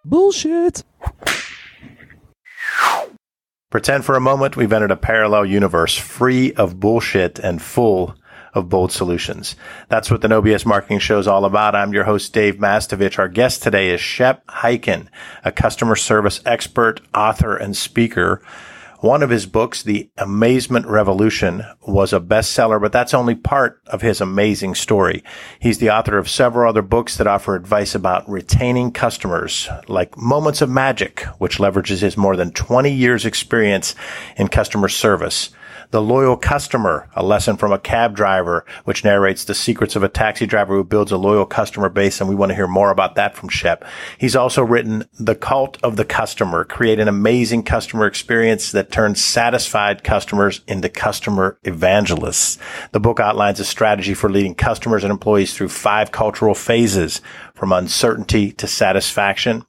Bullshit. Pretend for a moment we've entered a parallel universe free of bullshit and full of bold solutions. That's what the No BS Marketing Show is all about. I'm your host, Dave Mastovich. Our guest today is Shep, Hyken, a customer service expert, author, and speaker. One of his books, The Amazement Revolution, was a bestseller, but that's only part of his amazing story. He's the author of several other books that offer advice about retaining customers, like Moments of Magic, which leverages his more than 20 years experience in customer service. The Loyal Customer, a lesson from a cab driver, which narrates the secrets of a taxi driver who builds a loyal customer base, and we want to hear more about that from Shep. He's also written The Cult of the Customer, create an amazing customer experience that turns satisfied customers into customer evangelists. The book outlines a strategy for leading customers and employees through 5 cultural phases, from uncertainty to satisfaction.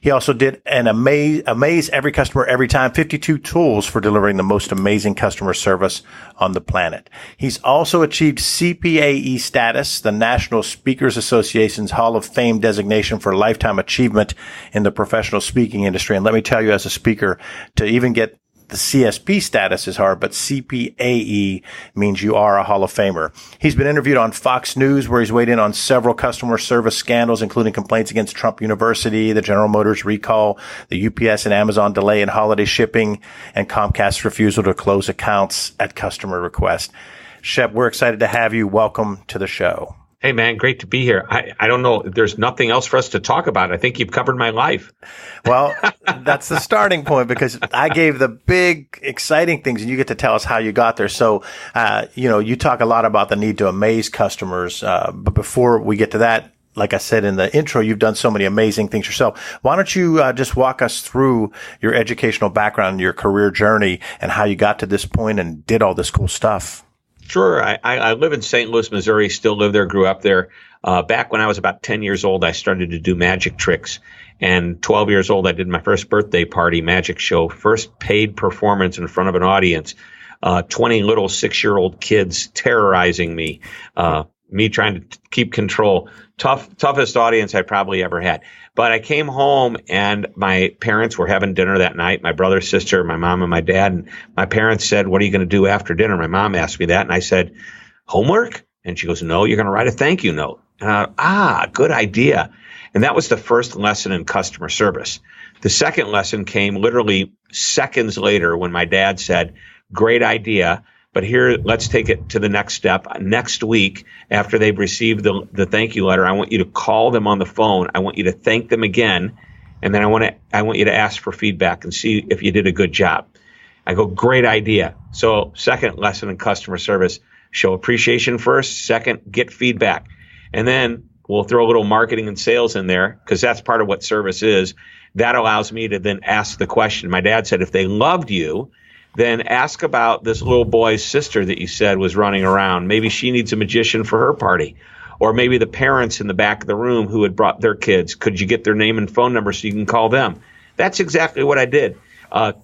He also did an amaze every customer every time, 52 tools for delivering the most amazing customer service on the planet. He's also achieved CPAE status, the National Speakers Association's Hall of Fame designation for lifetime achievement in the professional speaking industry. And let me tell you, as a speaker, to even get the CSP status is hard, but CPAE means you are a Hall of Famer. He's been interviewed on Fox News, where he's weighed in on several customer service scandals, including complaints against Trump University, the General Motors recall, the UPS and Amazon delay in holiday shipping, and Comcast's refusal to close accounts at customer request. Shep, we're excited to have you. Welcome to the show. Hey, man, great to be here. I don't know. There's nothing else for us to talk about. I think you've covered my life. Well, that's the starting point, because I gave the big, exciting things, and you get to tell us how you got there. So, you talk a lot about the need to amaze customers. But before we get to that, like I said in the intro, you've done so many amazing things yourself. Why don't you just walk us through your educational background, your career journey, and how you got to this point and did all this cool stuff? Sure. I live in St. Louis, Missouri, still live there, grew up there. Back when I was about 10 years old, I started to do magic tricks. And 12 years old, I did my first birthday party magic show, first paid performance in front of an audience, 20 little 6-year-old kids terrorizing me, me trying to keep control. Toughest audience I probably ever had. But I came home and my parents were having dinner that night, my brother, sister, my mom, and my dad. And my parents said, "What are you going to do after dinner?" My mom asked me that. And I said, "Homework?" And she goes, "No, you're going to write a thank you note." And good idea. And that was the first lesson in customer service. The second lesson came literally seconds later when my dad said, "Great idea. But here, let's take it to the next step. Next week, after they've received the thank you letter, I want you to call them on the phone. I want you to thank them again. And then I want you to ask for feedback and see if you did a good job." I go, "Great idea." So second lesson in customer service, show appreciation first. Second, get feedback. And then we'll throw a little marketing and sales in there, because that's part of what service is. That allows me to then ask the question. My dad said, if they loved you, then ask about this little boy's sister that you said was running around. Maybe she needs a magician for her party. Or maybe the parents in the back of the room who had brought their kids. Could you get their name and phone number so you can call them? That's exactly what I did.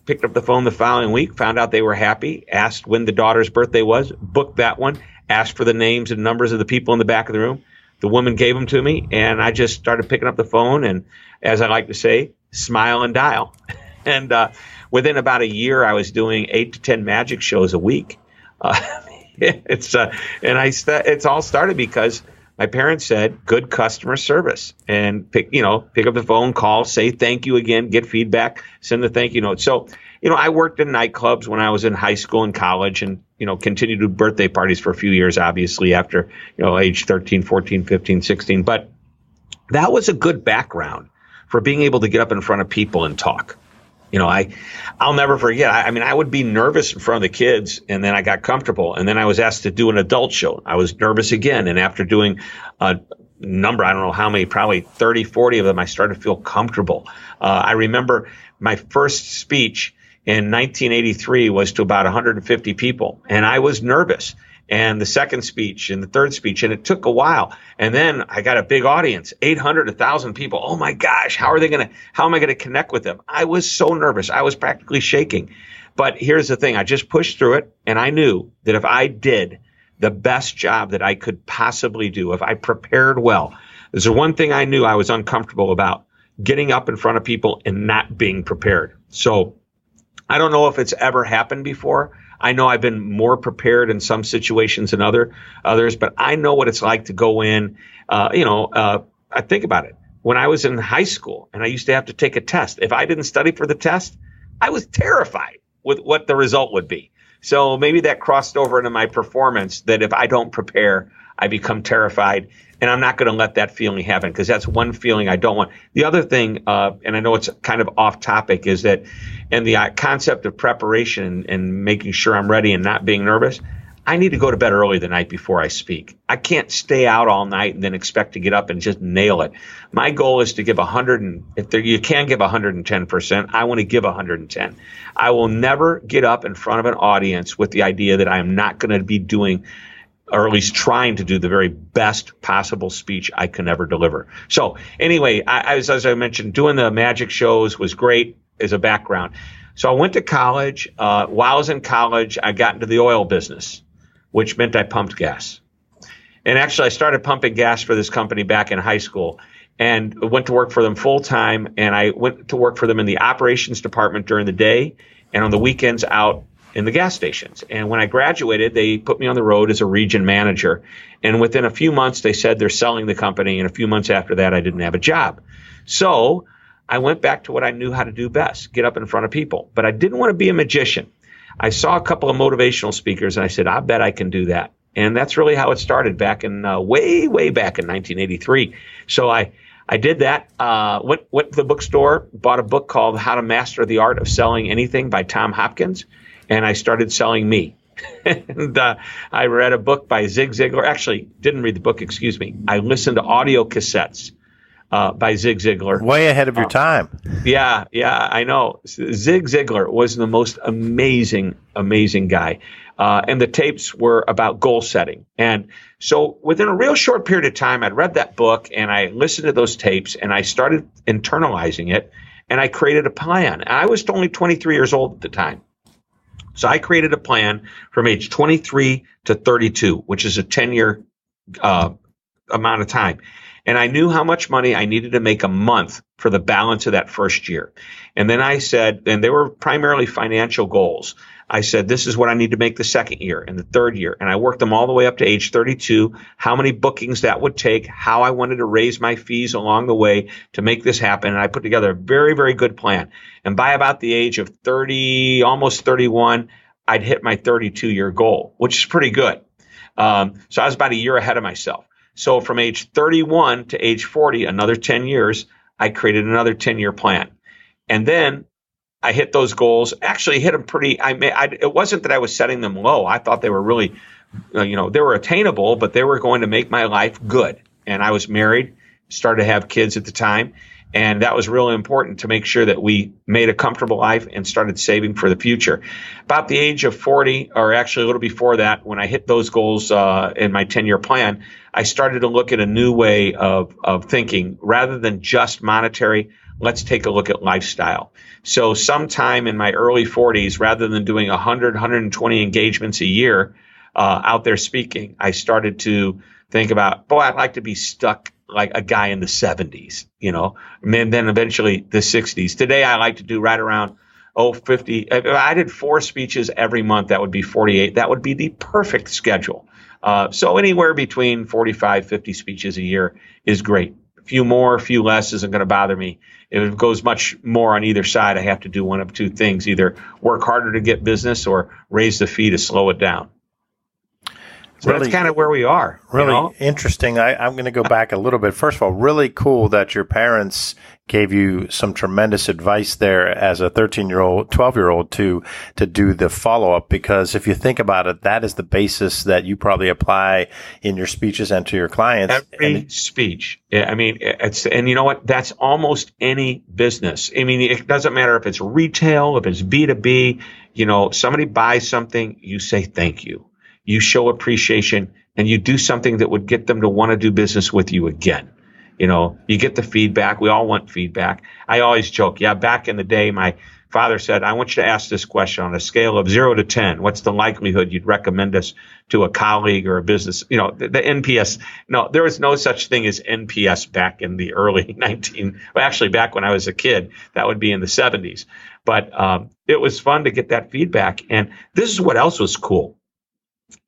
Picked up the phone the following week, found out they were happy, asked when the daughter's birthday was, booked that one, asked for the names and numbers of the people in the back of the room. The woman gave them to me, and I just started picking up the phone and, as I like to say, smile and dial. And within about a year, I was doing 8 to 10 magic shows a week. It's all started because my parents said good customer service, and pick up the phone, call, say thank you again, get feedback, send the thank you note. So, I worked in nightclubs when I was in high school and college, and, continued to do birthday parties for a few years, obviously after, age 13, 14, 15, 16. But that was a good background for being able to get up in front of people and talk. I'll never forget. I would be nervous in front of the kids, and then I got comfortable, and then I was asked to do an adult show. I was nervous again, and after doing a number, I don't know how many, probably 30, 40 of them, I started to feel comfortable. I remember my first speech in 1983 was to about 150 people, and I was nervous. And the second speech and the third speech, and it took a while. And then I got a big audience, 800, 1,000 people. Oh my gosh, how am I going to connect with them? I was so nervous. I was practically shaking. But here's the thing. I just pushed through it, and I knew that if I did the best job that I could possibly do, if I prepared well, there's the one thing I knew I was uncomfortable about, getting up in front of people and not being prepared. So I don't know if it's ever happened before. I know I've been more prepared in some situations than others, but I know what it's like to go in. I think about it. When I was in high school and I used to have to take a test, if I didn't study for the test, I was terrified with what the result would be. So maybe that crossed over into my performance, that if I don't prepare, I become terrified. And I'm not going to let that feeling happen, because that's one feeling I don't want. The other thing, and I know it's kind of off topic, is that in the concept of preparation and making sure I'm ready and not being nervous, I need to go to bed early the night before I speak. I can't stay out all night and then expect to get up and just nail it. My goal is to give 100, and you can give 110%, I want to give 110. I will never get up in front of an audience with the idea that I am not going to be doing, or at least trying to do, the very best possible speech I can ever deliver. So anyway, as I mentioned, doing the magic shows was great as a background. So I went to college. While I was in college, I got into the oil business, which meant I pumped gas. And actually, I started pumping gas for this company back in high school and went to work for them full time. And I went to work for them in the operations department during the day, and on the weekends out in the gas stations. And when I graduated, they put me on the road as a region manager. And within a few months, they said they're selling the company. And a few months after that, I didn't have a job. So I went back to what I knew how to do best, get up in front of people. But I didn't want to be a magician. I saw a couple of motivational speakers, and I said, I bet I can do that. And that's really how it started back in way back in 1983. So I did that, went to the bookstore, bought a book called How to Master the Art of Selling Anything by Tom Hopkins, and I started selling me. And I read a book by Zig Ziglar. Actually, didn't read the book, excuse me. I listened to audio cassettes by Zig Ziglar. Way ahead of your time. Yeah, I know. Zig Ziglar was the most amazing guy. And the tapes were about goal setting. And so within a real short period of time, I'd read that book and I listened to those tapes and I started internalizing it, and I created a plan. And I was only 23 years old at the time. So I created a plan from age 23 to 32, which is a 10-year amount of time. And I knew how much money I needed to make a month for the balance of that first year. And then I said, and they were primarily financial goals. I said, this is what I need to make the second year and the third year. And I worked them all the way up to age 32, how many bookings that would take, how I wanted to raise my fees along the way to make this happen. And I put together a very, very good plan. And by about the age of 30, almost 31, I'd hit my 32-year goal, which is pretty good. So I was about a year ahead of myself. So from age 31 to age 40, another 10 years, I created another 10-year plan. And then I hit those goals, actually hit them pretty, it wasn't that I was setting them low. I thought they were really, they were attainable, but they were going to make my life good. And I was married, started to have kids at the time. And that was really important to make sure that we made a comfortable life and started saving for the future. About the age of 40, or actually a little before that, when I hit those goals in my 10-year plan, I started to look at a new way of thinking. Rather than just monetary, let's take a look at lifestyle. So sometime in my early 40s, rather than doing 100, 120 engagements a year out there speaking, I started to think about, I'd like to be stuck like a guy in the 70s, and then eventually the 60s. Today, I like to do right around 50. If I did 4 speeches every month, that would be 48. That would be the perfect schedule. So anywhere between 45, 50 speeches a year is great. A few more, a few less isn't going to bother me. If it goes much more on either side, I have to do one of two things: either work harder to get business or raise the fee to slow it down. So really, that's kind of where we are. Really interesting. I'm going to go back a little bit. First of all, really cool that your parents gave you some tremendous advice there as a 13-year-old, 12-year-old to do the follow-up, because if you think about it, that is the basis that you probably apply in your speeches and to your clients. Every speech. I mean, and you know what? That's almost any business. I mean, it doesn't matter if it's retail, if it's B2B, somebody buys something, you say thank you. You show appreciation, and you do something that would get them to want to do business with you again. You get the feedback. We all want feedback. I always joke, back in the day, my father said, I want you to ask this question on a scale of 0 to 10. What's the likelihood you'd recommend us to a colleague or a business? The NPS. No, there was no such thing as NPS back in the early actually back when I was a kid. That would be in the 70s. But it was fun to get that feedback. And this is what else was cool,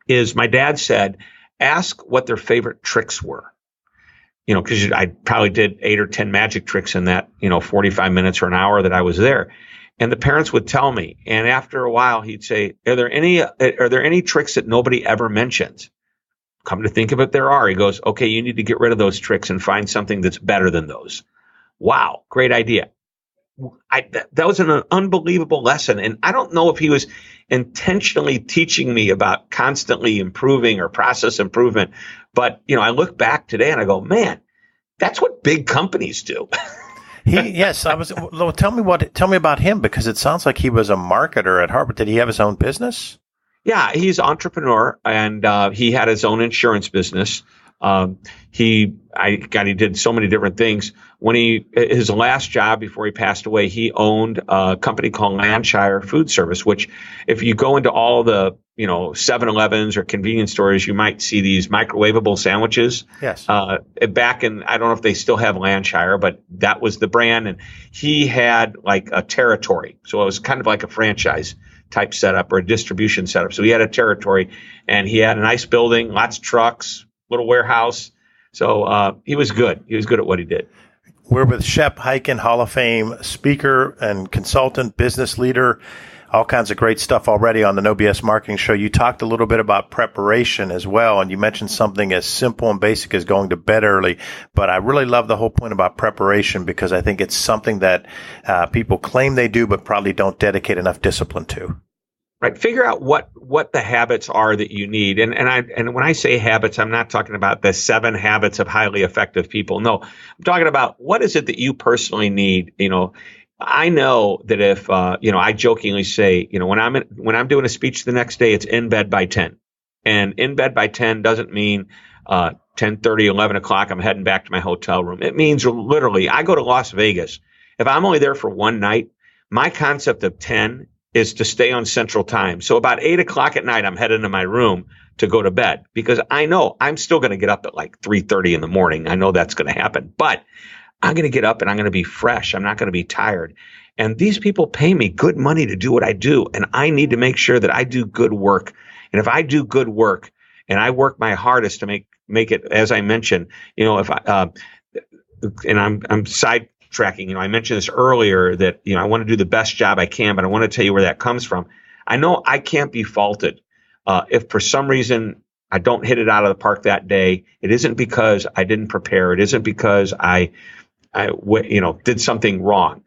is my dad said, ask what their favorite tricks were. Because I probably did 8 or 10 magic tricks in that, 45 minutes or an hour that I was there. And the parents would tell me. And after a while, he'd say, are there any tricks that nobody ever mentions? Come to think of it, there are. He goes, okay, you need to get rid of those tricks and find something that's better than those. Wow, great idea. That was an unbelievable lesson. And I don't know if he was intentionally teaching me about constantly improving or process improvement. But, I look back today and I go, man, that's what big companies do. Tell me about him, because it sounds like he was a marketer at heart. But did he have his own business? Yeah, he's an entrepreneur, and he had his own insurance business. He did so many different things. His last job before he passed away, he owned a company called Landshire Food Service, which if you go into all the, 7-Elevens or convenience stores, you might see these microwavable sandwiches. Yes. Back in, I don't know if they still have Landshire, but that was the brand. And he had like a territory. So it was kind of like a franchise type setup or a distribution setup. So he had a territory, and he had a nice building, lots of trucks, little warehouse. So he was good. He was good at what he did. We're with Shep Hyken, Hall of Fame speaker and consultant, business leader, all kinds of great stuff already on the No BS Marketing Show. You talked a little bit about preparation as well, and you mentioned something as simple and basic as going to bed early. But I really love the whole point about preparation, because I think it's something that people claim they do but probably don't dedicate enough discipline to. Right. Figure out what the habits are that you need. And when I say habits, I'm not talking about the 7 habits of highly effective people. No, I'm talking about what is it that you personally need. I know that if, I jokingly say, when I'm doing a speech the next day, it's in bed by 10. And in bed by 10 doesn't mean 10:30, 11 o'clock, I'm heading back to my hotel room. It means literally, I go to Las Vegas. If I'm only there for one night, my concept of 10 is to stay on Central Time. So about 8 o'clock at night, I'm heading to my room to go to bed, because I know I'm still going to get up at like 3:30 in the morning. I know that's going to happen, but I'm going to get up and I'm going to be fresh. I'm not going to be tired. And these people pay me good money to do what I do. And I need to make sure that I do good work. And if I do good work and I work my hardest to make it, as I mentioned, if I, and I'm sidetracking, I mentioned this earlier that, I want to do the best job I can, but I want to tell you where that comes from. I know I can't be faulted. If for some reason I don't hit it out of the park that day, it isn't because I didn't prepare. It isn't because I did something wrong.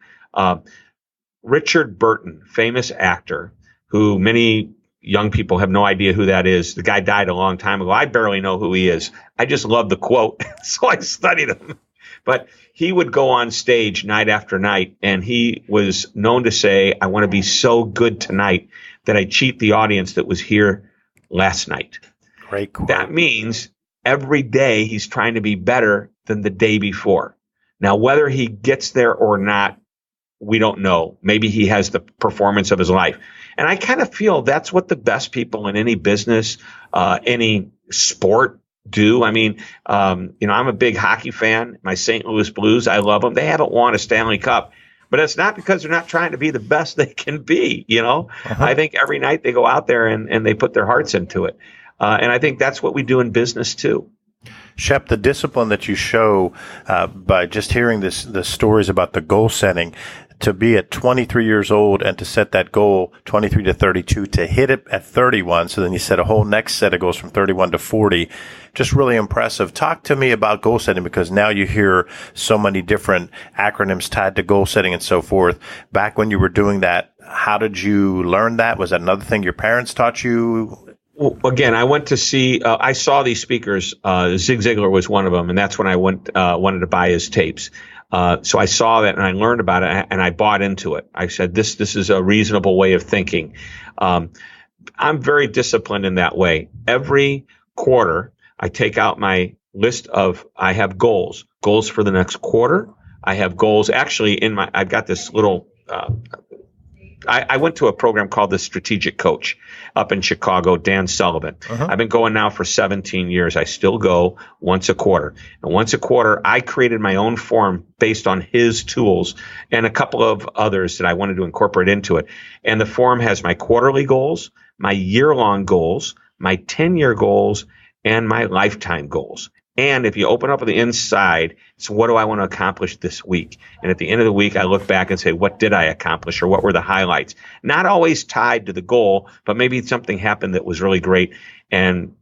Richard Burton, famous actor, who many young people have no idea who that is. The guy died a long time ago. I barely know who he is. I just love the quote, so I studied him. But he would go on stage night after night, and he was known to say, I want to be so good tonight that I cheat the audience that was here last night. Great quote. That means every day he's trying to be better than the day before. Now, whether he gets there or not, we don't know. Maybe he has the performance of his life. And I kind of feel that's what the best people in any business, any sport do. I mean, I'm a big hockey fan. My St. Louis Blues, I love them. They haven't won a Stanley Cup, but it's not because they're not trying to be the best they can be. I think every night they go out there and they put their hearts into it. And I think that's what we do in business too. Shep, the discipline that you show by just hearing the stories about the goal setting, to be at 23 years old and to set that goal, 23 to 32, to hit it at 31. So then you set a whole next set of goals from 31 to 40. Just really impressive. Talk to me about goal setting, because now you hear so many different acronyms tied to goal setting and so forth. Back when you were doing that, how did you learn that? Was that another thing your parents taught you? Well, again, I went to see, I saw these speakers. Zig Ziglar was one of them, and that's when I wanted to buy his tapes. So I saw that and I learned about it and I bought into it. I said, this is a reasonable way of thinking. I'm very disciplined in that way. Every quarter, I take out my list I have goals for the next quarter. I have goals actually I've got this little, I went to a program called the Strategic Coach up in Chicago, Dan Sullivan. I've been going now for 17 years. I still go once a quarter. And once a quarter, I created my own form based on his tools and a couple of others that I wanted to incorporate into it. And the form has my quarterly goals, my year-long goals, my 10-year goals, and my lifetime goals. And if you open up on the inside, it's what do I want to accomplish this week? And at the end of the week, I look back and say, what did I accomplish, or what were the highlights? Not always tied to the goal, but maybe something happened that was really great. And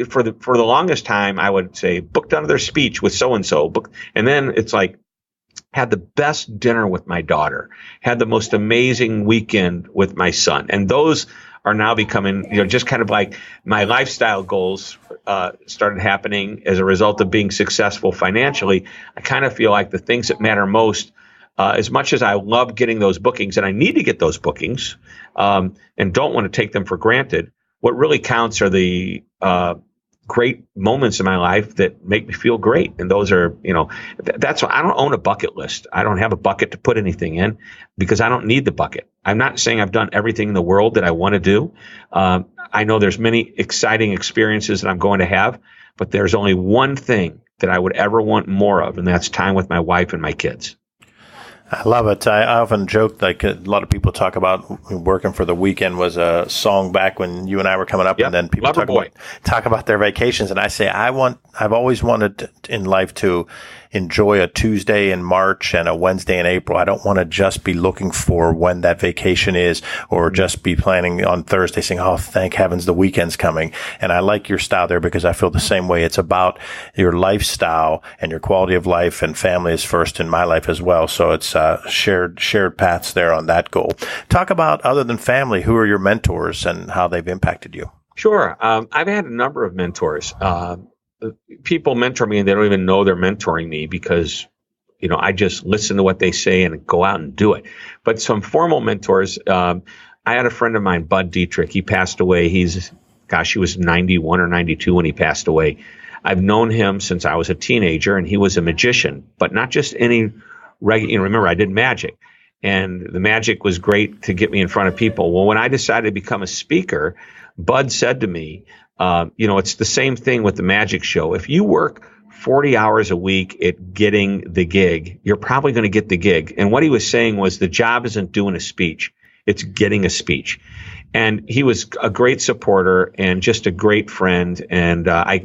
for the longest time, I would say booked another speech with so-and-so. And then it's like, had the best dinner with my daughter, had the most amazing weekend with my son. And those are now becoming, just kind of like my lifestyle goals started happening as a result of being successful financially. I kind of feel like the things that matter most, as much as I love getting those bookings, and I need to get those bookings, and don't want to take them for granted, what really counts are the great moments in my life that make me feel great. And those are, that's why I don't own a bucket list. I don't have a bucket to put anything in because I don't need the bucket. I'm not saying I've done everything in the world that I want to do. I know there's many exciting experiences that I'm going to have, but there's only one thing that I would ever want more of, and that's time with my wife and my kids. I love it. I often joke, like a lot of people talk about working for the weekend was a song back when you and I were coming up, and then people talk about their vacations. And I say, I've always wanted in life to enjoy a Tuesday in March and a Wednesday in April. I don't want to just be looking for when that vacation is, or just be planning on Thursday saying, oh, thank heavens the weekend's coming. And I like your style there because I feel the same way. It's about your lifestyle and your quality of life, and family is first in my life as well. So it's shared paths there on that goal. Talk about, other than family, who are your mentors and how they've impacted you? Sure. I've had a number of mentors. People mentor me and they don't even know they're mentoring me because, I just listen to what they say and go out and do it. But some formal mentors, I had a friend of mine, Bud Dietrich. He passed away. He was 91 or 92 when he passed away. I've known him since I was a teenager, and he was a magician, but not just any regular. Remember, I did magic, and the magic was great to get me in front of people. Well, when I decided to become a speaker, Bud said to me, it's the same thing with the magic show. If you work 40 hours a week at getting the gig, you're probably going to get the gig. And what he was saying was the job isn't doing a speech, it's getting a speech. And he was a great supporter and just a great friend. And I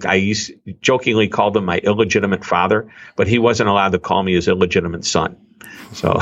jokingly called him my illegitimate father, but he wasn't allowed to call me his illegitimate son. So,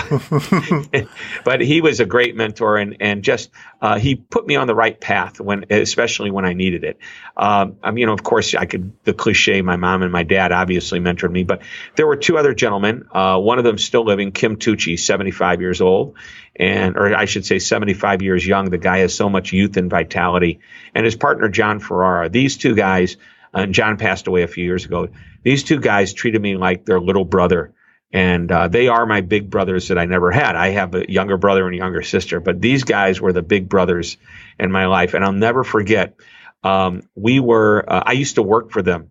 but he was a great mentor, and just he put me on the right path especially when I needed it. Of course, the cliche, my mom and my dad obviously mentored me, but there were two other gentlemen. One of them still living, Kim Tucci, 75 years old, or I should say 75 years young. The guy has so much youth and vitality, and his partner, John Ferrara. These two guys, and John passed away a few years ago. These two guys treated me like their little brother. And they are my big brothers that I never had. I have a younger brother and a younger sister, but these guys were the big brothers in my life. And I'll never forget, I used to work for them.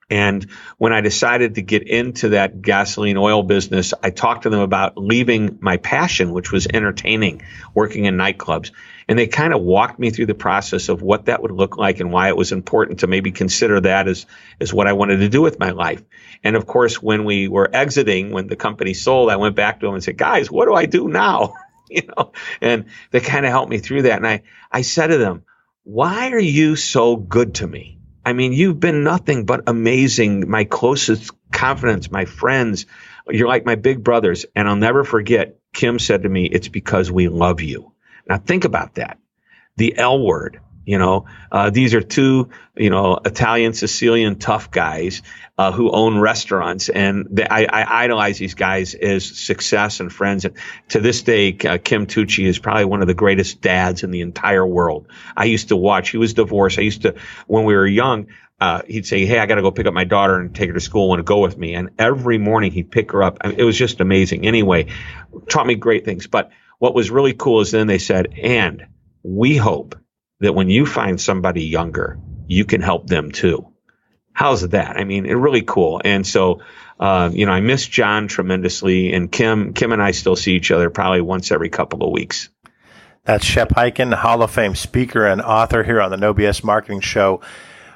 And when I decided to get into that gasoline oil business, I talked to them about leaving my passion, which was entertaining, working in nightclubs. And they kind of walked me through the process of what that would look like and why it was important to maybe consider that as what I wanted to do with my life. And of course, when we were exiting, when the company sold, I went back to them and said, guys, what do I do now? And they kind of helped me through that. And I said to them, why are you so good to me? I mean, you've been nothing but amazing, my closest confidants, my friends. You're like my big brothers. And I'll never forget, Kim said to me, it's because we love you. Now think about that. The L word, these are two, Italian, Sicilian tough guys who own restaurants. And I idolize these guys as success and friends. And to this day, Kim Tucci is probably one of the greatest dads in the entire world. I used to watch. He was divorced. When we were young, he'd say, hey, I got to go pick up my daughter and take her to school. Want to go with me? And every morning he'd pick her up. I mean, it was just amazing. Anyway, taught me great things. But what was really cool is then they said, and we hope that when you find somebody younger, you can help them too. How's that? I mean, it's really cool. And so I miss John tremendously, and Kim and I still see each other probably once every couple of weeks. That's Shep Hyken, Hall of Fame speaker and author here on the No BS Marketing Show.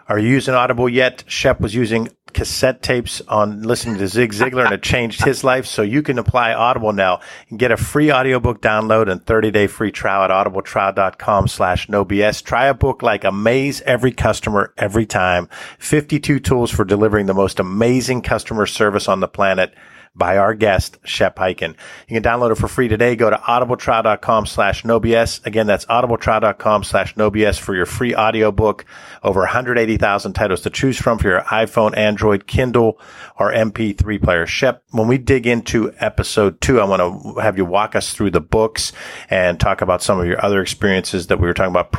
Are you using Audible yet? Shep was using cassette tapes on listening to Zig Ziglar, and it changed his life. So you can apply Audible now and get a free audiobook download and 30-day free trial at audibletrial.com/nobs. Try a book like Amaze every customer every time. 52 tools for delivering the most amazing customer service on the planet by our guest, Shep Hyken. You can download it for free today. Go to audibletrial.com/nobs. Again, that's audibletrial.com/nobs for your free audiobook. Over 180,000 titles to choose from for your iPhone, Android, Kindle, or MP3 player. Shep, when we dig into episode 2, I want to have you walk us through the books and talk about some of your other experiences that we were talking about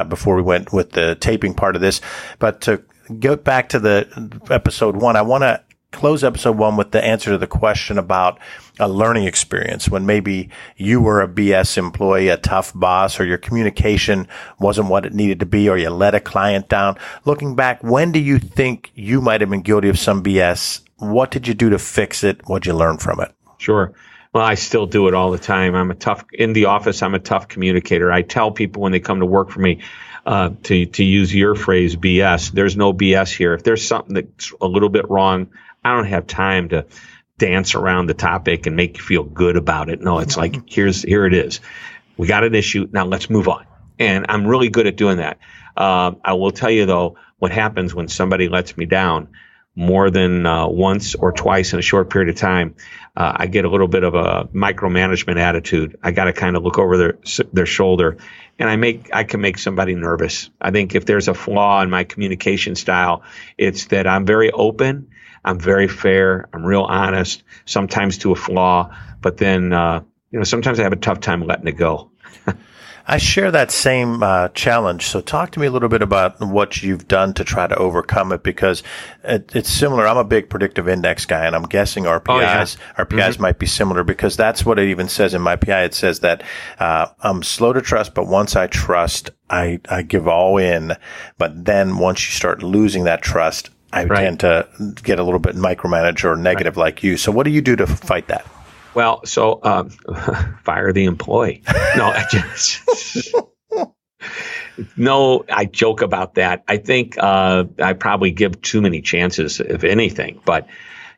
before we went with the taping part of this. But to get back to the episode 1, I want to close episode 1 with the answer to the question about a learning experience when maybe you were a BS employee, a tough boss, or your communication wasn't what it needed to be, or you let a client down. Looking back, when do you think you might have been guilty of some BS? What did you do to fix it? What'd you learn from it? Sure. Well, I still do it all the time. In the office, I'm a tough communicator. I tell people when they come to work for me, to use your phrase, BS, there's no BS here. If there's something that's a little bit wrong, I don't have time to dance around the topic and make you feel good about it. No, it's like, here it is. We got an issue. Now let's move on. And I'm really good at doing that. I will tell you, though, what happens when somebody lets me down more than once or twice in a short period of time, I get a little bit of a micromanagement attitude. I got to kind of look over their shoulder, and I can make somebody nervous. I think if there's a flaw in my communication style, it's that I'm very open. I'm very fair. I'm real honest, sometimes to a flaw, but then, sometimes I have a tough time letting it go. I share that same challenge. So talk to me a little bit about what you've done to try to overcome it, because it's similar. I'm a big predictive index guy, and I'm guessing RPIs might be similar, because that's what it even says in my PI. It says that I'm slow to trust, but once I trust, I give all in. But then once you start losing that trust, I tend to get a little bit micromanage or negative like you. So what do you do to fight that? Well, so fire the employee. No, I joke about that. I think I probably give too many chances, if anything. But,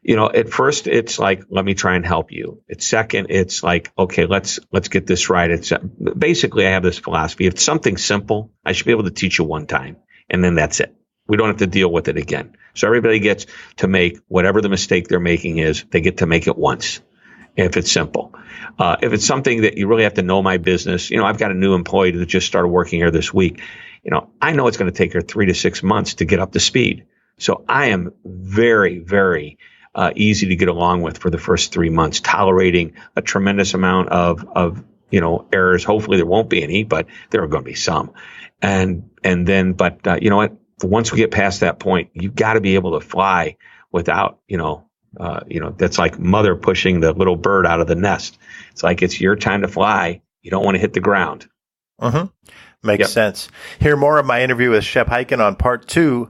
at first it's like, let me try and help you. At second, it's like, okay, let's get this right. It's basically, I have this philosophy. If it's something simple, I should be able to teach you one time, and then that's it. We don't have to deal with it again. So everybody gets to make whatever the mistake they're making is. They get to make it once, if it's simple. If it's something that you really have to know my business, I've got a new employee that just started working here this week. I know it's going to take her 3 to 6 months to get up to speed. So I am very, very easy to get along with for the first 3 months, tolerating a tremendous amount of errors. Hopefully there won't be any, but there are going to be some. And then, you know what? Once we get past that point, you've got to be able to fly without, that's like mother pushing the little bird out of the nest. It's like, it's your time to fly. You don't want to hit the ground. Mm-hmm. Makes sense. Hear more of my interview with Shep Hyken on part 2